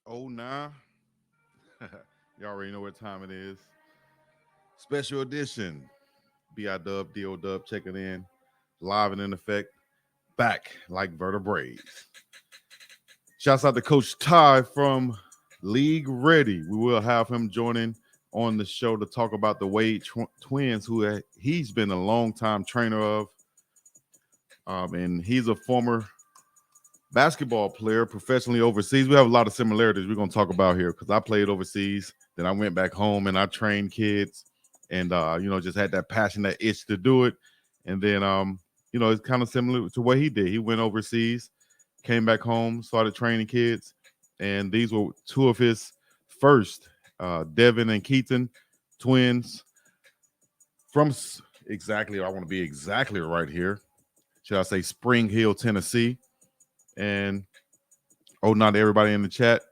Oh, nah. You already know what time it is. Special edition. B.I.Dub, D.O.Dub checking in. Live and in effect. Back like vertebrae. Shouts out to Coach Ty from League Ready. We will have him joining on the show to talk about the Wade twins, who he's been a long time trainer of. And he's a former basketball player professionally overseas. We have a lot of similarities we're going to talk about here because I played overseas. Then I went back home and I trained kids and, just had that passion, that itch to do it. And then, it's kind of similar to what he did. He went overseas, came back home, started training kids. And these were two of his first, Devin and Keaten, twins from exactly, I want to be exactly right here. Should I say Spring Hill, Tennessee? And not everybody in the chat,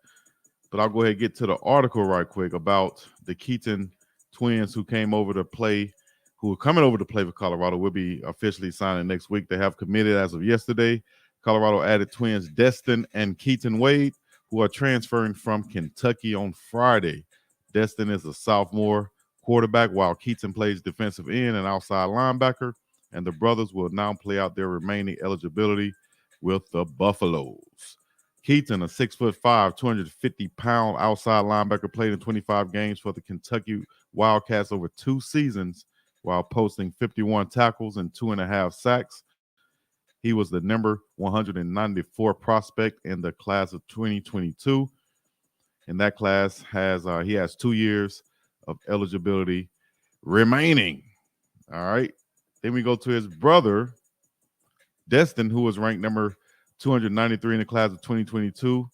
but I'll go ahead and get to the article right quick about the Keaten twins who came over to play, who are coming over to play for Colorado. Will be officially signing next week. They have committed as of yesterday. Colorado added twins Destin and Keaten Wade, who are transferring from Kentucky on Friday. Destin is a sophomore quarterback, while Keaten plays defensive end and outside linebacker. And the brothers will now play out their remaining eligibility with the Buffaloes. Keaton, a 6'5", 250-pound outside linebacker, played in 25 games for the Kentucky Wildcats over 2 seasons while posting 51 tackles and 2.5 sacks. He was the number 194 prospect in the class of 2022. And that class he has 2 years of eligibility remaining. All right. Then we go to his brother, Destin, who was ranked number 293 in the class of 2022,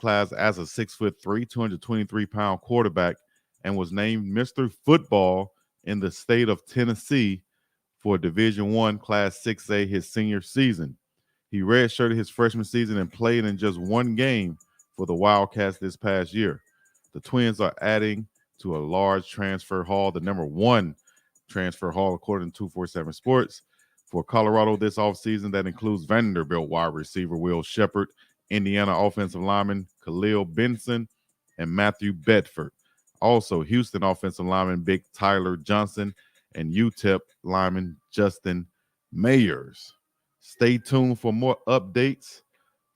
class as a 6'3", 223-pound quarterback, and was named Mr. Football in the state of Tennessee for Division I Class 6A his senior season. He redshirted his freshman season and played in just one game for the Wildcats this past year. The Twins are adding to a large transfer haul, the number 1 transfer haul according to 247 Sports. For Colorado this offseason, that includes Vanderbilt wide receiver Will Shepard, Indiana offensive lineman Khalil Benson, and Matthew Bedford. Also, Houston offensive lineman Big Tyler Johnson and UTEP lineman Justin Mayers. Stay tuned for more updates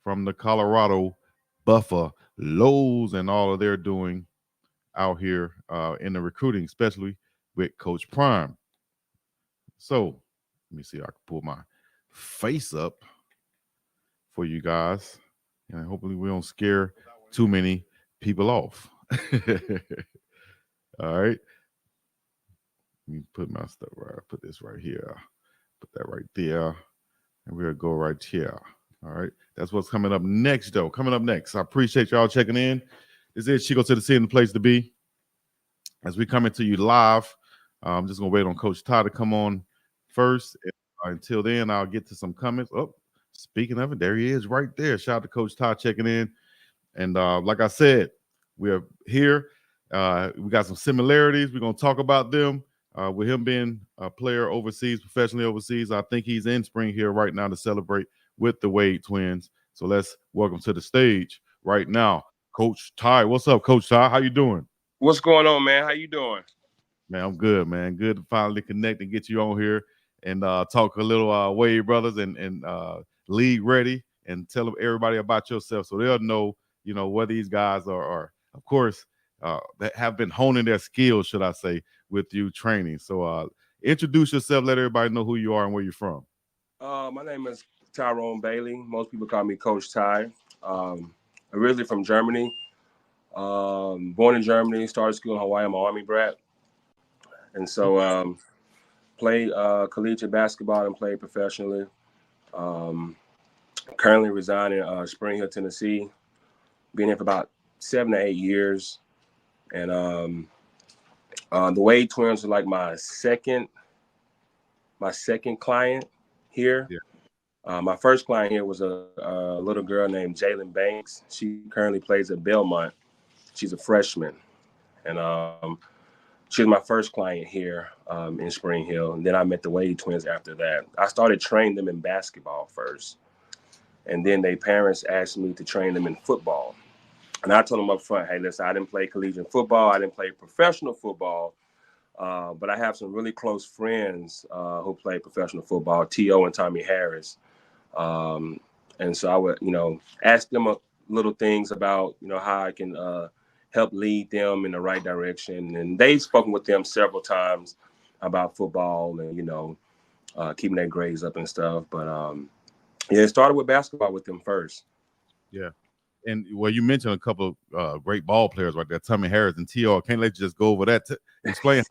from the Colorado Buffaloes and all of their doing out here in the recruiting, especially with Coach Prime. So, let me see if I can pull my face up for you guys. And hopefully we don't scare too many people off. All right. Let me put my stuff right. Put this right here. Put that right there. And we'll go right here. All right. That's what's coming up next, though. Coming up next. I appreciate y'all checking in. This is Chico to the City and the place to be. As we coming to you live, I'm just going to wait on Coach Todd to come on first. Until then, I'll get to some comments. Oh, speaking of it, there he is right there. Shout out to Coach Todd checking in. And like I said, we're here. We got some similarities. We're going to talk about them. With him being a player overseas, professionally overseas, I think he's in Spring Hill right now to celebrate with the Wade twins. So let's welcome to the stage right now, Coach Ty. What's up, Coach Ty? How you doing? What's going on, man? How you doing? Man, I'm good, man. Good to finally connect and get you on here and talk a little Wade Brothers and League Ready and tell everybody about yourself so they'll know, where these guys are of course, that have been honing their skills, should I say, with you training. So introduce yourself, let everybody know who you are and where you're from. My name is Tyrone Bailey. Most people call me Coach Ty. Originally from Germany. Born in Germany, started school in Hawaii. I'm an Army brat. And so played collegiate basketball and played professionally. Currently reside in Spring Hill, Tennessee. Been here for about 7 to 8 years. And the Wade twins are like my second client here. Yeah. My first client here was a little girl named Jalen Banks. She currently plays at Belmont. She's a freshman. And she was my first client here in Spring Hill. And then I met the Wade twins after that. I started training them in basketball first. And then their parents asked me to train them in football. And I told him up front, hey, listen, I didn't play collegiate football. I didn't play professional football. But I have some really close friends who play professional football, T.O. and Tommy Harris. And so I would, ask them little things about, how I can help lead them in the right direction. And they've spoken with them several times about football and, keeping their grades up and stuff. But yeah, it started with basketball with them first. Yeah. And well, you mentioned a couple of great ball players right there, Tommy Harris and T.O. I can't let you just go over that. Explain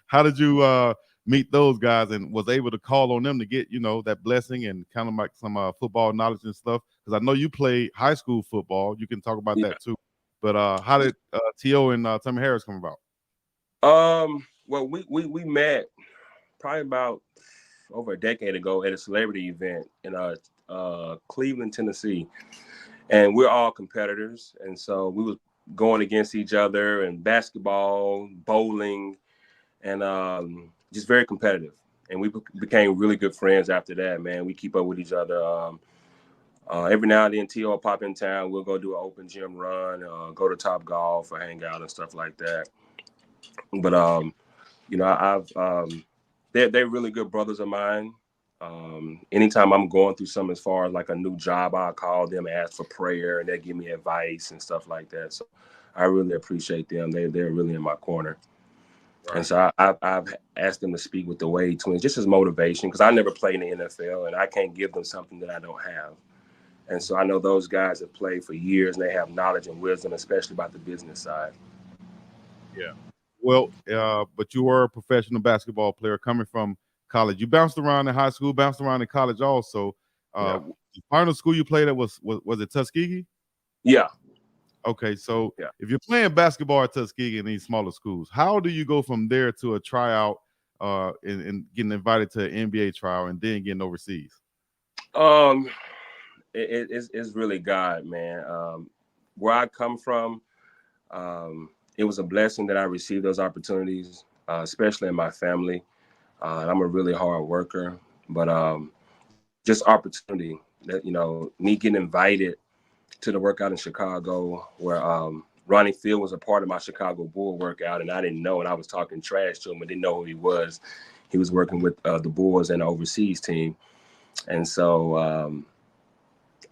how did you meet those guys and was able to call on them to get that blessing and kind of like some football knowledge and stuff? Because I know you played high school football. You can talk about Yeah. that too. But how did T.O. and Tommy Harris come about? Well, we met probably about over a decade ago at a celebrity event in Cleveland, Tennessee. And we're all competitors. And so we was going against each other in basketball, bowling, and just very competitive. And we became really good friends after that, man. We keep up with each other. Every now and then, T.O. will pop in town. We'll go do an open gym run, go to Top Golf or hang out and stuff like that. But, they're really good brothers of mine. Anytime I'm going through something as far as like a new job, I'll call them and ask for prayer and they give me advice and stuff like that. So I really appreciate them. They're really in my corner. Right. And so I've asked them to speak with the Wade twins just as motivation because I never played in the NFL and I can't give them something that I don't have. And so I know those guys have played for years and they have knowledge and wisdom, especially about the business side. Yeah. Well, but you were a professional basketball player coming from college. You bounced around in high school, bounced around in college also. The final school you played at was it Tuskegee? Yeah. Okay, so if you're playing basketball at Tuskegee in these smaller schools, how do you go from there to a tryout and getting invited to an NBA trial and then getting overseas? It's really God, man. Where I come from, it was a blessing that I received those opportunities, especially in my family. I'm a really hard worker, but just opportunity that, me getting invited to the workout in Chicago where Ronnie Field was a part of my Chicago Bull workout, and I didn't know, and I was talking trash to him, but didn't know who he was. He was working with the Bulls and the overseas team. And so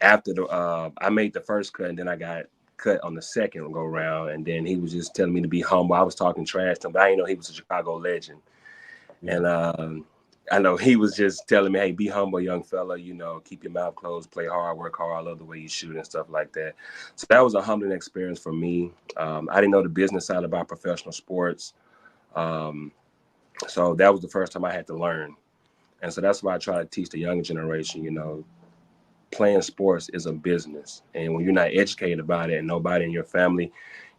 after I made the first cut, and then I got cut on the second go round, and then he was just telling me to be humble. I was talking trash to him, but I didn't know he was a Chicago legend. And I know he was just telling me, hey, be humble, young fella, keep your mouth closed, play hard, work hard, I love the way you shoot and stuff like that. So that was a humbling experience for me. I didn't know the business side about professional sports. So that was the first time I had to learn. And so that's why I try to teach the younger generation, playing sports is a business. And when you're not educated about it and nobody in your family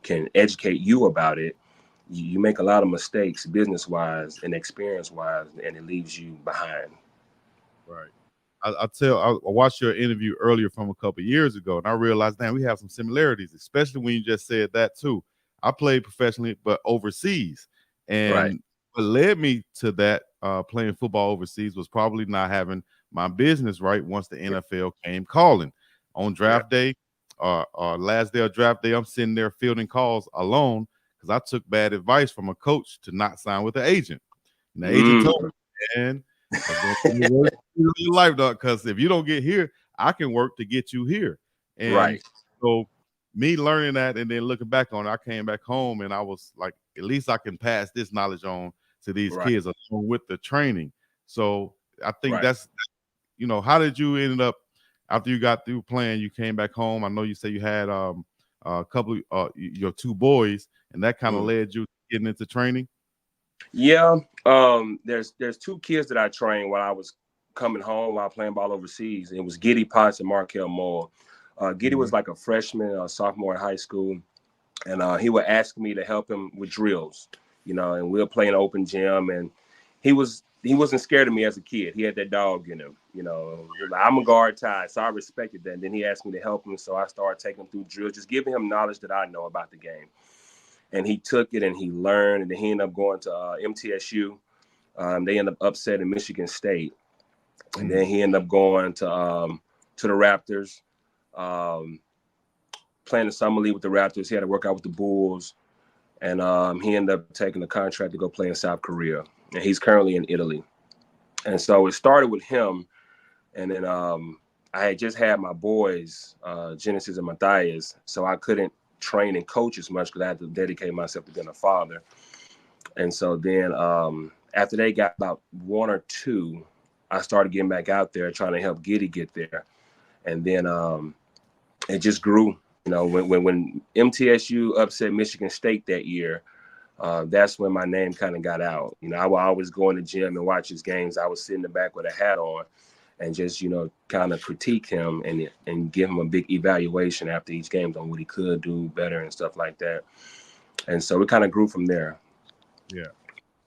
can educate you about it, you make a lot of mistakes business-wise and experience-wise, and it leaves you behind. Right. I watched your interview earlier from a couple of years ago, and I realized, damn, we have some similarities, especially when you just said that too. I played professionally, but overseas. And what led me to that playing football overseas was probably not having my business right once the NFL came calling. On draft day, last day of draft day, I'm sitting there fielding calls alone because I took bad advice from a coach to not sign with an agent. And the agent told me, man, your life, dog, because if you don't get here, I can work to get you here. And so me learning that and then looking back on it, I came back home and I was like, at least I can pass this knowledge on to these kids along with the training. So I think that's, how did you end up after you got through playing, you came back home? I know you said you had a couple of your two boys, and that kind of led you getting into training. Yeah, there's two kids that I trained while I was coming home while playing ball overseas. It was Giddy Potts and Markel Moore. Giddy was like a freshman, sophomore in high school, and he would ask me to help him with drills, and we'll play an open gym. And he wasn't scared of me as a kid. He had that dog in him, like, I'm a guard Ty, so I respected that. And then he asked me to help him, so I started taking him through drills, just giving him knowledge that I know about the game. And he took it and he learned, and then he ended up going to MTSU. They ended up upsetting Michigan State, and then he ended up going to the Raptors. playing the summer league with the Raptors. He had to work out with the Bulls, and he ended up taking a contract to go play in South Korea, and he's currently in Italy. And so it started with him, and then I had just had my boys, Genesis and Matthias, so I couldn't train and coach as much because I had to dedicate myself to being a father. And so then after they got about 1 or 2, I started getting back out there trying to help Giddy get there. And then it just grew. You know, when MTSU upset Michigan State that year, that's when my name kind of got out. You know, I would always go in the gym and watch his games. I would sit in the back with a hat on and just, you know, kind of critique him and give him a big evaluation after each game on what he could do better and stuff like that. And so it kind of grew from there. Yeah.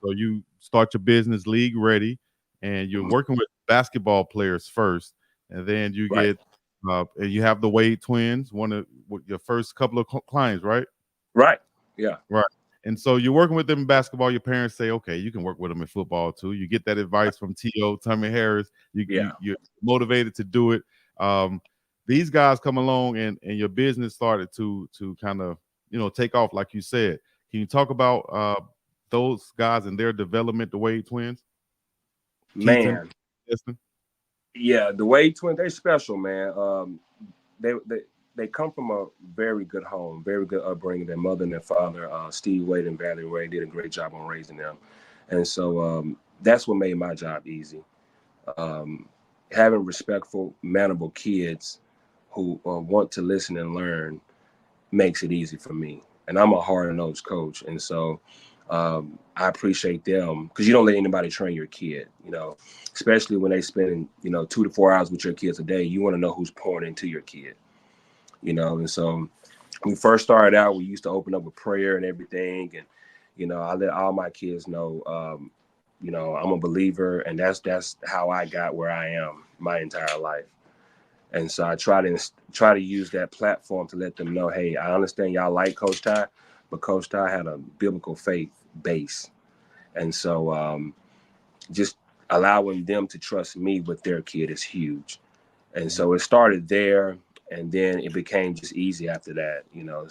So you start your business, League Ready, and you're working with basketball players first, and then you get and you have the Wade twins, one of your first couple of clients, right? Right. Yeah. Right. And so you're working with them in basketball. Your parents say, okay, you can work with them in football too. You get that advice from T.O. Tommy Harris. You're motivated to do it. These guys come along and your business started to kind of, you know, take off, like you said. Can you talk about those guys and their development, the Wade twins? Man. Destin? Yeah, the Wade twins, they're special, man. They come from a very good home, very good upbringing. Their mother and their father, Steve Wade and Valerie Wade, did a great job on raising them. And so that's what made my job easy. Having respectful, manable kids who want to listen and learn makes it easy for me. And I'm a hard-nosed coach. And so I appreciate them because you don't let anybody train your kid, you know, especially when they spend, you know, 2 to 4 hours with your kids a day. You want to know who's pouring into your kid, you know. And so when we first started out, we used to open up with prayer and everything. And, you know, I let all my kids know, you know, I'm a believer, and that's how I got where I am my entire life. And so I try to use that platform to let them know, hey, I understand y'all like Coach Ty, but Coach Ty had a biblical faith base. And so just allowing them to trust me with their kid is huge. And so it started there, and then it became just easy after that. You know,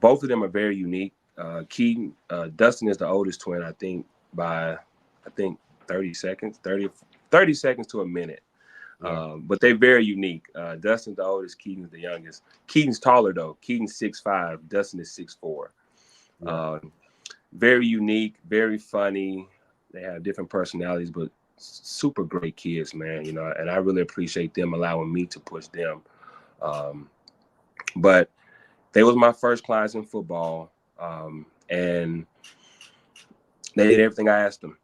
both of them are very unique. Keaten, Destin is the oldest twin, I think, by 30 seconds to a minute. But they're very unique. Destin's the oldest, Keaton's the youngest. Keaton's taller though. Keaton's 6'5", Destin is 6'4". Very unique, very funny. They have different personalities, but super great kids, man. You know, and I really appreciate them allowing me to push them. But they was my first clients in football, and they did everything I asked them.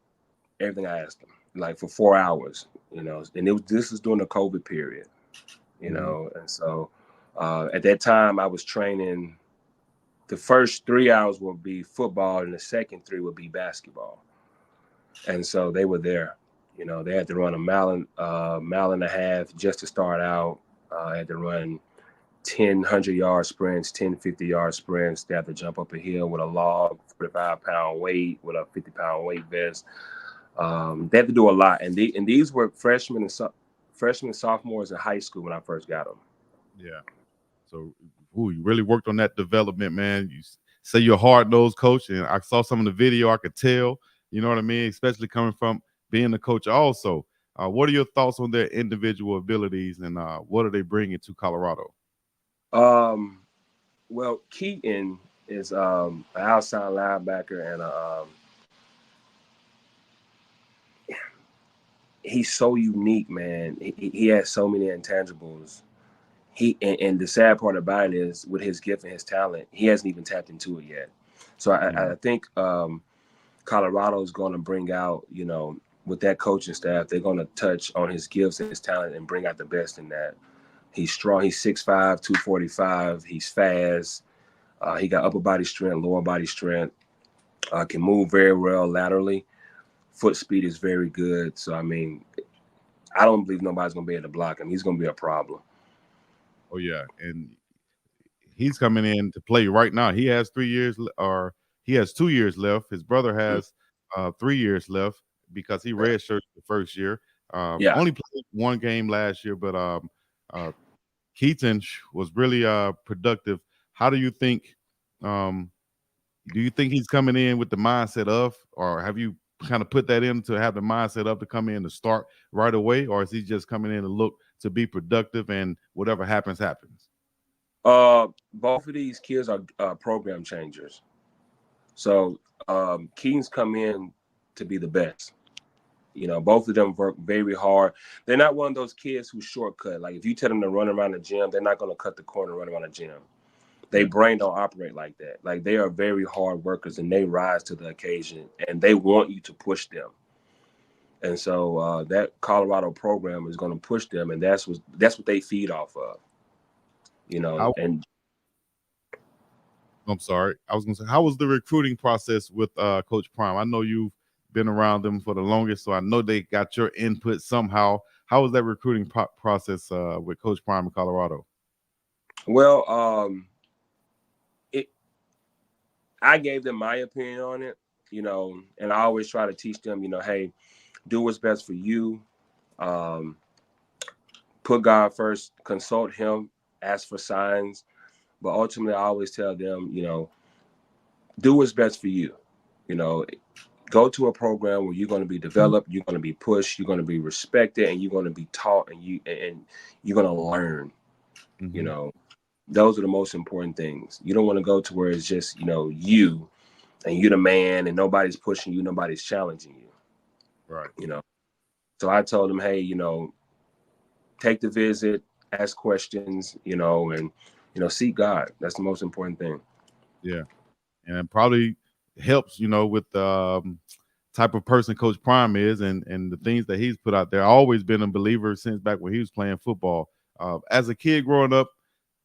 Like for 4 hours, you know. And this was during the COVID period, you know. And so at that time, I was training. The first 3 hours would be football, and the second 3 would be basketball. And so they were there. You know, they had to run a mile and a half just to start out. Had to run 10 100-yard sprints, 10 50-yard sprints. They had to jump up a hill with a log, 45-pound weight, with a 50-pound weight vest. They had to do a lot. And these were freshmen and sophomores in high school when I first got them. Yeah. So, you really worked on that development, man. You say you're a hard-nosed coach, and I saw some of the video. I could tell, you know what I mean, especially coming from being a coach also. What are your thoughts on their individual abilities, and what are they bringing to Colorado? Well, Keaten is an outside linebacker, and he's so unique, man. He has so many intangibles. And the sad part about it is, with his gift and his talent, he hasn't even tapped into it yet. So I think Colorado is going to bring out, you know, with that coaching staff, they're going to touch on his gifts and his talent and bring out the best in that. He's strong. He's 6'5", 245. He's fast. He got upper body strength, lower body strength. Can move very well laterally. Foot speed is very good. So, I mean, I don't believe nobody's going to be able to block him. He's going to be a problem. Oh, yeah. And he's coming in to play right now. He has 3 years, or he has 2 years left. His brother has 3 years left because he redshirted the first year. Only played one game last year, but Keaten was really productive. How um, do you think he's coming in with the mindset of, or have you kind of put that in to have the mindset of to come in to start right away, or is he just coming in to look to be productive and whatever happens, happens? Both of these kids are program changers. So Keaton's come in to be the best. Both of them work very hard. They're not one of those kids who shortcut. Like if you tell them to run around the gym, they're not going to cut the corner and run around the gym. Their brain don't operate like that. Like they are very hard workers and they rise to the occasion and they want you to push them. And so that Colorado program is going to push them, and that's what they feed off of. And I'm sorry. I was going to say, how was the recruiting process with Coach Prime? I know you've been around them for the longest, so I know they got your input somehow. How was that recruiting process with Coach Prime in Colorado? Well, I gave them my opinion on it, and I always try to teach them, hey, do what's best for you. Put God first, consult him, ask for signs. But ultimately, I always tell them, do what's best for you. Go to a program where you're going to be developed, you're going to be pushed, you're going to be respected, and you're going to be taught, and you're going to learn. Mm-hmm. Those are the most important things. You don't want to go to where it's just you and you're the man, and nobody's pushing you, nobody's challenging you. Right. So I told them, hey, take the visit, ask questions, and seek God. That's the most important thing. Yeah, and it probably helps, with type of person Coach Prime is, and the things that he's put out there. I've always been a believer since back when he was playing football. As a kid growing up,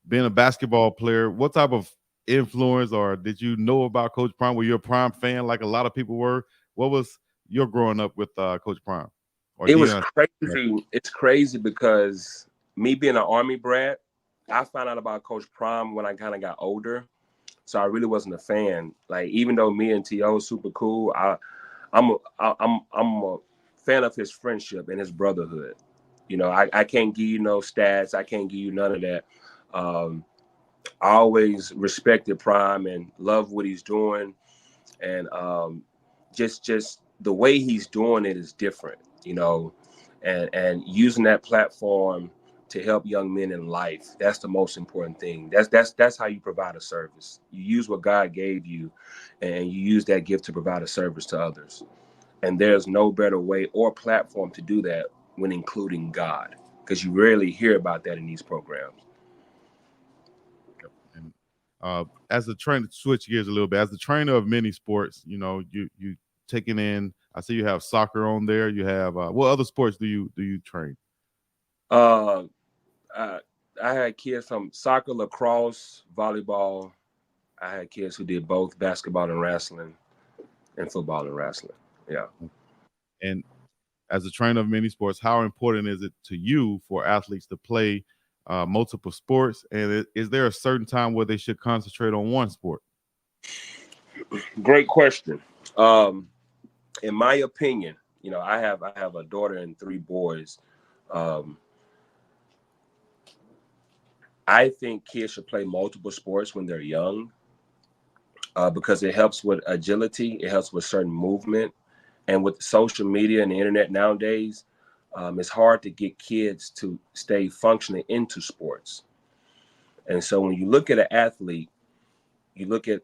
being a basketball player, what type of influence or did you know about Coach Prime? Were you a Prime fan like a lot of people were? What was your growing up with Coach Prime or It was Dion? crazy. It's crazy because me being an Army brat, I found out about Coach Prime when I kind of got older. So I really wasn't a fan. Like even though me and T.O. super cool, I'm a fan of his friendship and his brotherhood. I can't give you no stats. I can't give you none of that. I always respected Prime and love what he's doing, and just the way he's doing it is different, and using that platform to help young men in life. That's the most important thing. That's how you provide a service. You use what God gave you, and you use that gift to provide a service to others. And there's no better way or platform to do that when including God, because you rarely hear about that in these programs. And as a trainer, switch gears a little bit. As the trainer of many sports, you taking in. I see you have soccer on there. You have what other sports do you train? Uh, I, I had kids from soccer, lacrosse, volleyball. I had kids who did both basketball and wrestling, and football and wrestling. Yeah. And as a trainer of many sports, how important is it to you for athletes to play multiple sports? And is there a certain time where they should concentrate on one sport? Great question. Um, in my opinion, I have a daughter and three boys. Um, I think kids should play multiple sports when they're young, because it helps with agility, it helps with certain movement, and with social media and the internet nowadays, it's hard to get kids to stay functioning into sports. And so when you look at an athlete, you look at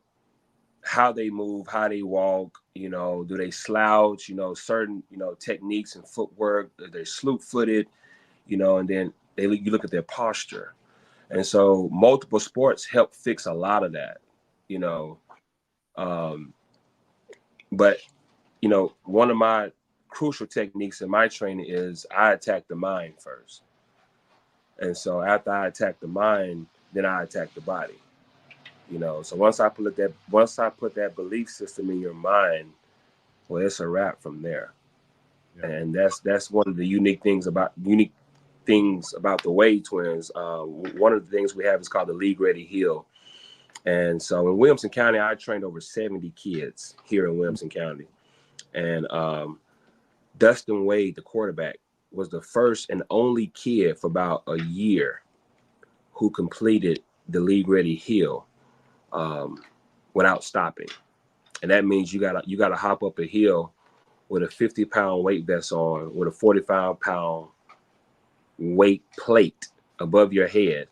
how they move, how they walk, do they slouch, certain, techniques and footwork, they're slew footed, and then you look at their posture. And so multiple sports help fix a lot of that, you know. Um, but, one of my crucial techniques in my training is I attack the mind first. And so after I attack the mind, then I attack the body. So once I put that belief system in your mind, well, it's a wrap from there. Yeah. And that's one of the unique things about the Wade twins. One of the things we have is called the League Ready Heal. And so in Williamson County, I trained over 70 kids here in Williamson County. And Dustin Wade, the quarterback, was the first and only kid for about a year who completed the league ready hill without stopping, and that means you gotta hop up a hill with a 50-pound weight vest on, with a 45-pound weight plate above your head.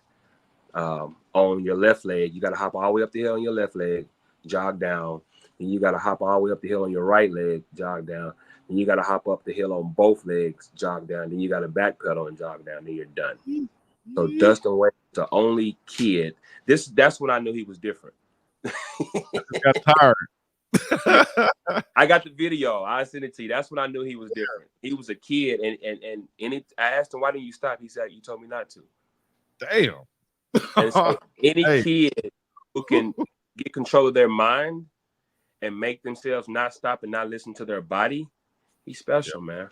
On your left leg, you got to hop all the way up the hill on your left leg, jog down. And you got to hop all the way up the hill on your right leg, jog down. And you got to hop up the hill on both legs, jog down. Then you got to backpedal and jog down. Then you're done. So Dustin Wade, the only kid. That's when I knew he was different. Got tired. I got the video. I sent it to you. That's when I knew he was different. He was a kid, and I asked him, "Why didn't you stop?" He said, "You told me not to." Damn. And so any Hey. kid who can get control of their mind and make themselves not stop and not listen to their body, he's special, man.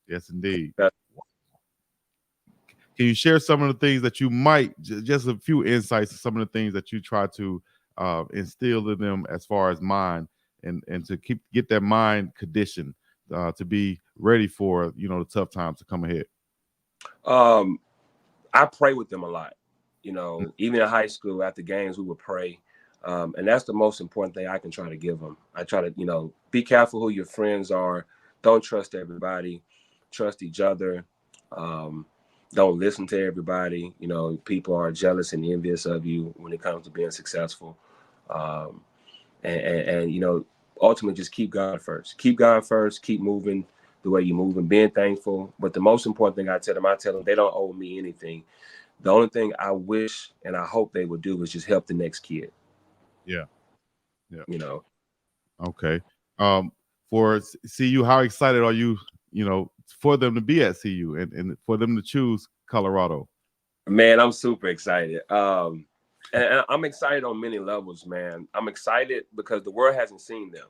Yes, indeed. Special. Can you share some of the things that you might, just a few insights of some of the things that you try to instill in them as far as mind and to get their mind conditioned to be ready for, the tough times to come ahead? I pray with them a lot. Even in high school after games, we would pray. And that's the most important thing I can try to give them. I try to, be careful who your friends are. Don't trust everybody. Trust each other. Don't listen to everybody. People are jealous and envious of you when it comes to being successful. And ultimately just keep God first. Keep God first. Keep moving the way you move and being thankful. But the most important thing I tell them they don't owe me anything. The only thing I wish and I hope they would do is just help the next kid. Yeah. Okay. For CU, how excited are you, for them to be at CU and for them to choose Colorado? Man, I'm super excited. And I'm excited on many levels, man. I'm excited because the world hasn't seen them.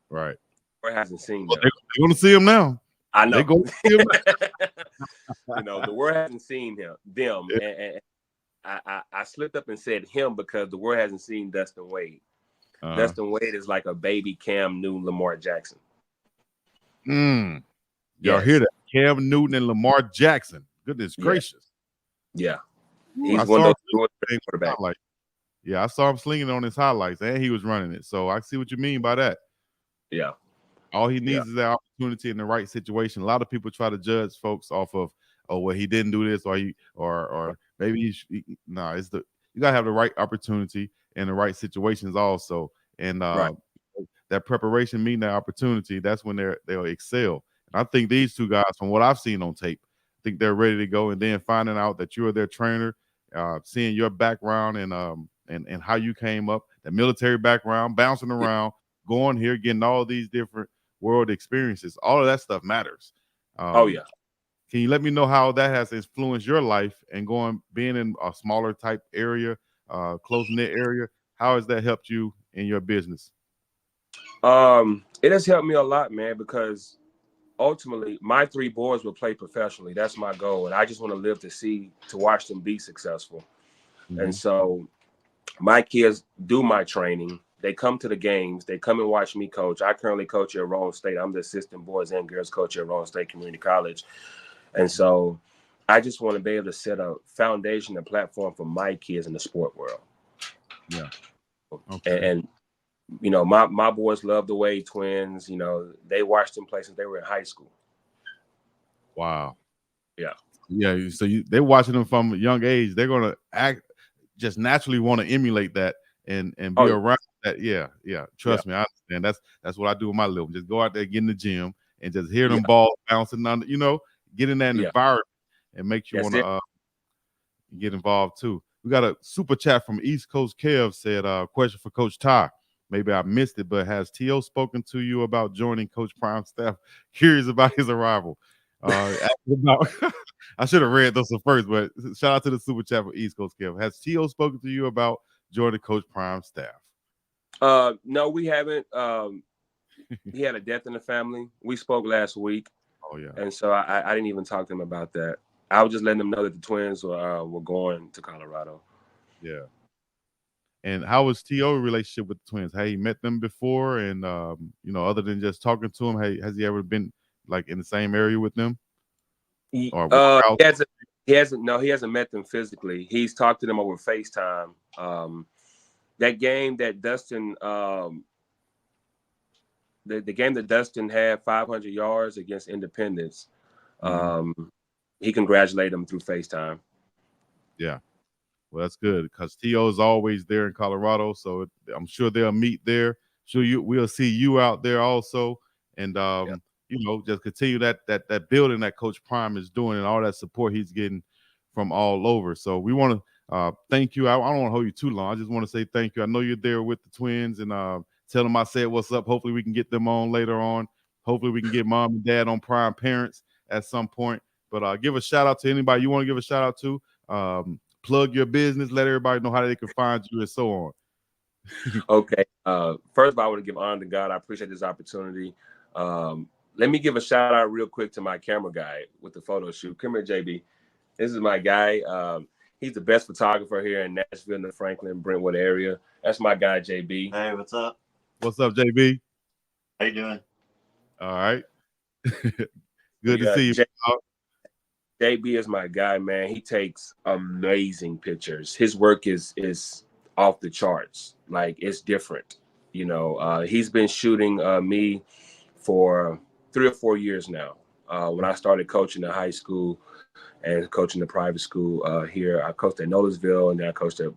Right. The world hasn't seen them. They're going to see them now. I know. They're going to see them now. The world hasn't seen them. Yeah. And I slipped up and said him because the world hasn't seen Dustin Wade. Dustin Wade is like a baby Cam Newton, Lamar Jackson. Y'all Yes. hear that? Cam Newton and Lamar Jackson. Goodness gracious. Yeah. He's one of those quarterbacks. Yeah, I saw him slinging on his highlights, and he was running it. So I see what you mean by that. Yeah. All he needs is that opportunity in the right situation. A lot of people try to judge folks off of, well, he didn't do this, or maybe you gotta have the right opportunity and the right situations also. And that preparation meeting that opportunity, that's when they'll excel. And I think these two guys, from what I've seen on tape, I think they're ready to go. And then finding out that you're their trainer, seeing your background and how you came up, the military background, bouncing around, going here, getting all these different world experiences, all of that stuff matters. Can you let me know how that has influenced your life and being in a smaller type area, close-knit area? How has that helped you in your business? It has helped me a lot, man, because ultimately my 3 boys will play professionally. That's my goal. And I just want to live to watch them be successful. Mm-hmm. And so my kids do my training. They come to the games. They come and watch me coach. I currently coach at Rowan State. I'm the assistant boys and girls coach at Rowan State Community College. And so I just want to be able to set a foundation and platform for my kids in the sport world. Yeah. Okay. And my boys love the Wade twins. They watched them play since they were in high school. Wow. Yeah. Yeah. So they're watching them from a young age. They're going to just naturally want to emulate that and be around that. Yeah. Trust me, I understand. That's what I do with my little. Just go out there, get in the gym, and just hear them balls bouncing on. Get in that environment and make you want to get involved too. We got a super chat from East Coast Kev said, question for Coach Ty. Maybe I missed it, but has T.O. spoken to you about joining Coach Prime's staff? Curious about his arrival. I should have read those first, but shout out to the super chat from East Coast Kev. Has T.O. spoken to you about joining Coach Prime's staff? No, we haven't. He had a death in the family. We spoke last week. Oh, yeah. And so I didn't even talk to him about that. I was just letting them know that the twins were going to Colorado. Yeah. And how was T.O. relationship with the twins? Have you met them before? And, other than just talking to them, has he ever been like in the same area with them? He He hasn't met them physically. He's talked to them over FaceTime. That game that Destin, the game that Destin had 500 yards against Independence, he congratulated them through FaceTime. Yeah. Well, that's good because T.O. is always there in Colorado, so I'm sure they'll meet there. We'll see you out there also, and Yeah. just continue that building that Coach Prime is doing and all that support he's getting from all over. So we want to thank you. I don't want to hold you too long. I just want to say thank you. I know you're there with the twins, and tell them I said what's up. Hopefully we can get them on later on. Hopefully we can get mom and dad on Prime Parents at some point. But give a shout out to anybody you want to give a shout out to. Plug your business, let everybody know how they can find you and so on. Okay. First of all, I want to give honor to God. I appreciate this opportunity. Let me give a shout out real quick to my camera guy with the photo shoot. Come here, JB. This is my guy. He's the best photographer here in Nashville, in the Franklin, Brentwood area. That's my guy, JB. Hey, what's up? What's up, JB? How you doing? All right. Good to see you. JB is my guy, man. He takes amazing pictures. His work is off the charts. Like, it's different. He's been shooting me for 3 or 4 years now. When I started coaching the high school and coaching the private school here, I coached at Nolensville, and then I coached at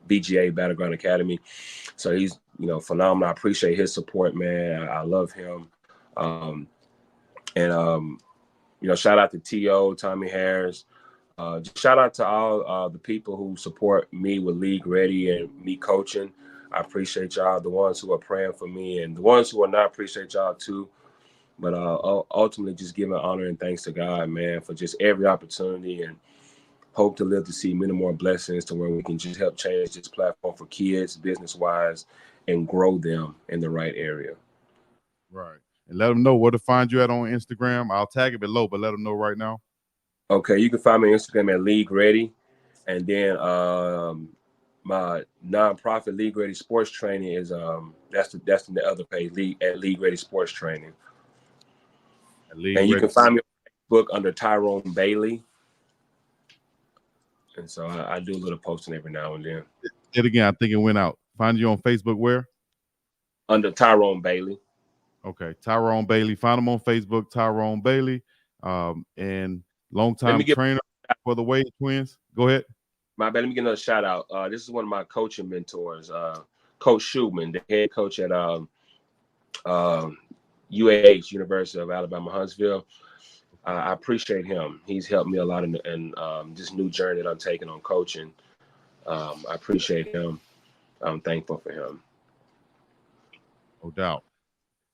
BGA, Battleground Academy. So he's, phenomenal. I appreciate his support, man. I love him. Shout out to T.O., Tommy Harris. Just shout out to all the people who support me with League Ready and me coaching. I appreciate y'all, the ones who are praying for me, and the ones who are not, appreciate y'all too. But ultimately, just giving honor and thanks to God, man, for just every opportunity, and hope to live to see many more blessings to where we can just help change this platform for kids, business-wise, and grow them in the right area. Right. And let them know where to find you at on Instagram. I'll tag it below, but let them know right now. Okay, you can find me on Instagram at League Ready. And then my nonprofit League Ready Sports Training is that's the other page, League Ready Sports Training. And you can find me on Facebook under Tyrone Bailey. And so I do a little posting every now and then. It again, I think it went out. Find you on Facebook where? Under Tyrone Bailey. Okay, Tyrone Bailey. Find him on Facebook, Tyrone Bailey, and longtime trainer for the Wade Twins. Go ahead. My bad. Let me get another shout out. This is one of my coaching mentors, Coach Schubman, the head coach at UAH, University of Alabama, Huntsville. I appreciate him. He's helped me a lot in this new journey that I'm taking on coaching. I appreciate him. I'm thankful for him. No doubt.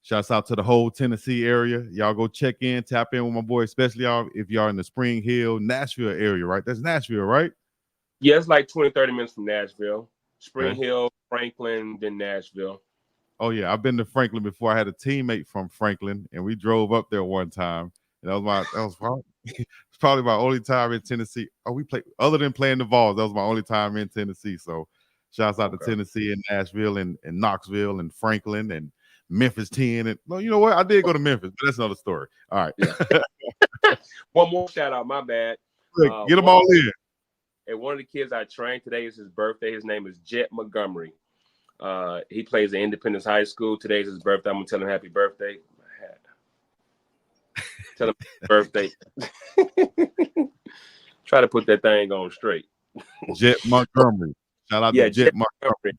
Shouts out to the whole Tennessee area. Y'all go check in, tap in with my boy, especially y'all if y'all in the Spring Hill, Nashville area, right? That's Nashville, right? Yeah, it's like 20, 30 minutes from Nashville. Spring Hill, Franklin, then Nashville. Oh, yeah. I've been to Franklin before. I had a teammate from Franklin, and we drove up there one time. And it's probably my only time in Tennessee. Other than playing the Vols, that was my only time in Tennessee. So shouts out to Tennessee and Nashville and Knoxville and Franklin and Memphis 10. And well, you know what? I did go to Memphis, but that's another story. All right. Yeah. One more shout out, my bad. Get them all in. And one of the kids I trained today is his birthday. His name is Jet Montgomery. He plays at Independence High School. Today's his birthday. I'm gonna tell him happy birthday. Tell him birthday. Try to put that thing on straight. Jet Montgomery. Shout out to Jet Montgomery.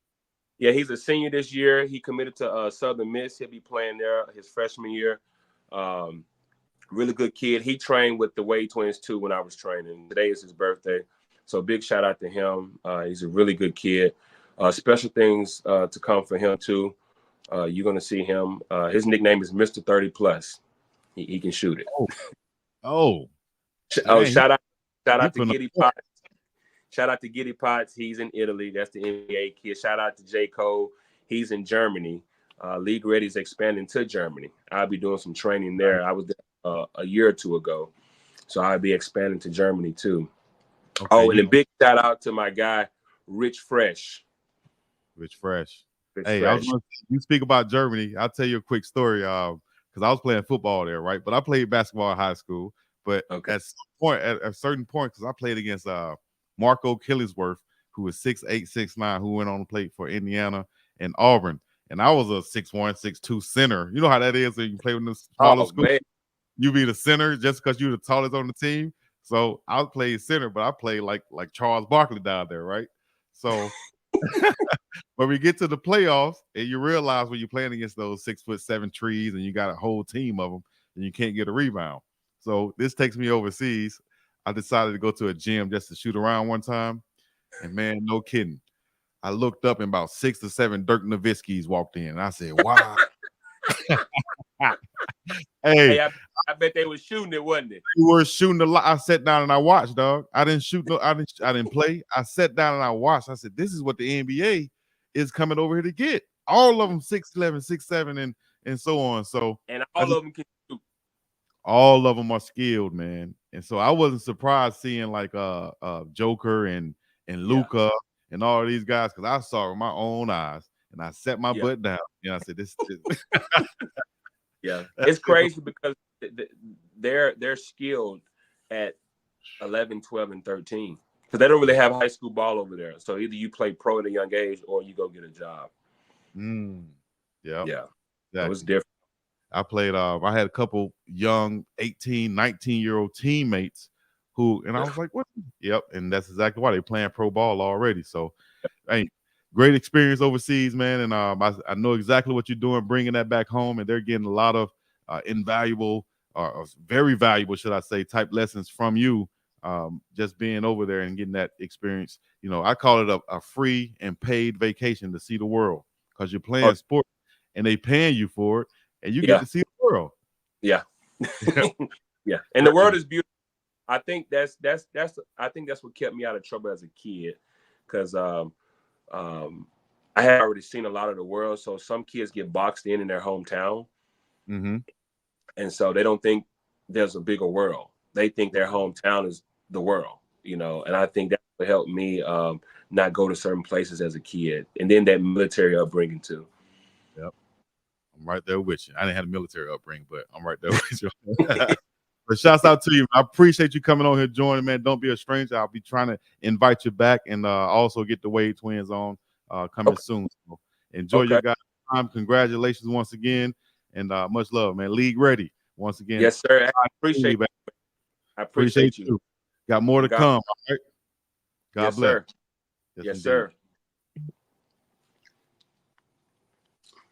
Yeah, he's a senior this year. He committed to Southern Miss. He'll be playing there his freshman year. Really good kid. He trained with the Wade Twins too when I was training. Today is his birthday. So big shout out to him. He's a really good kid. Special things to come for him too. You're going to see him. His nickname is Mr. 30 Plus. He can shoot it. Shout out to Giddy Potts. Shout out to Giddy Potts. He's in Italy. That's the NBA kid. Shout out to J. Cole. He's in Germany. League Ready is expanding to Germany. I'll be doing some training there. I was there a year or two ago. So I'll be expanding to Germany too. Okay, and a big shout out to my guy, Rich Fresh. Rich Fresh. You speak about Germany. I'll tell you a quick story because I was playing football there, right? But I played basketball in high school. But Okay. at a certain point, because I played against Marco Killingsworth, who was 6'8", 6'9", who went on to play for Indiana and Auburn. And I was a 6'1", 6'2" center. You know how that is when you play with the smaller school. Man. You be the center just because you're the tallest on the team. So I played center, but I played like Charles Barkley down there, right? So when we get to the playoffs, and you realize when you're playing against those 6'7" trees, and you got a whole team of them, and you can't get a rebound. So this takes me overseas. I decided to go to a gym just to shoot around one time, and man, no kidding. I looked up and about 6 or 7 Dirk Nowitzki's walked in, and I said, "Wow." Hey, I bet they were shooting it, wasn't it? we were shooting a lot. I sat down and I watched, dog. I didn't shoot. No, I didn't play. I sat down and I watched. I said, "This is what the NBA is coming over here to get." All of them 6'11", 6'7", and so on. So and all of them can shoot. All of them are skilled, man. And so I wasn't surprised seeing like Joker and Luca and all of these guys, because I saw it with my own eyes, and I set my butt down. I said, "This." Yeah, it's crazy because they're skilled at 11, 12, and 13 because they don't really have high school ball over there. So either you play pro at a young age or you go get a job. Yeah. Exactly. It was different. I played. I had a couple young 18, 19-year-old teammates who, and I was like, "What?" Yep, and that's exactly why they're playing pro ball already. So, hey, great experience overseas, man. And I know exactly what you're doing, bringing that back home, and they're getting a lot of invaluable, or very valuable, should I say, type lessons from you. Just being over there and getting that experience. I call it a free and paid vacation to see the world, because you're playing sport and they paying you for it, and you get to see the world. Yeah. Yeah. And the world is beautiful. I think that's what kept me out of trouble as a kid, because I had already seen a lot of the world. So some kids get boxed in their hometown, and so they don't think there's a bigger world. They think their hometown is the world, And I think that would help me not go to certain places as a kid, and then that military upbringing too. Yep, I'm right there with you. I didn't have a military upbringing, but I'm right there with you. But shouts out to you. I appreciate you coming on here, joining, man. Don't be a stranger. I'll be trying to invite you back, and also get the Wade twins on coming soon. So enjoy your guys' time. Congratulations once again, and much love, man. League ready once again. Yes, sir. I appreciate you. I appreciate you. Got more to come. All right. God bless. Yes, sir.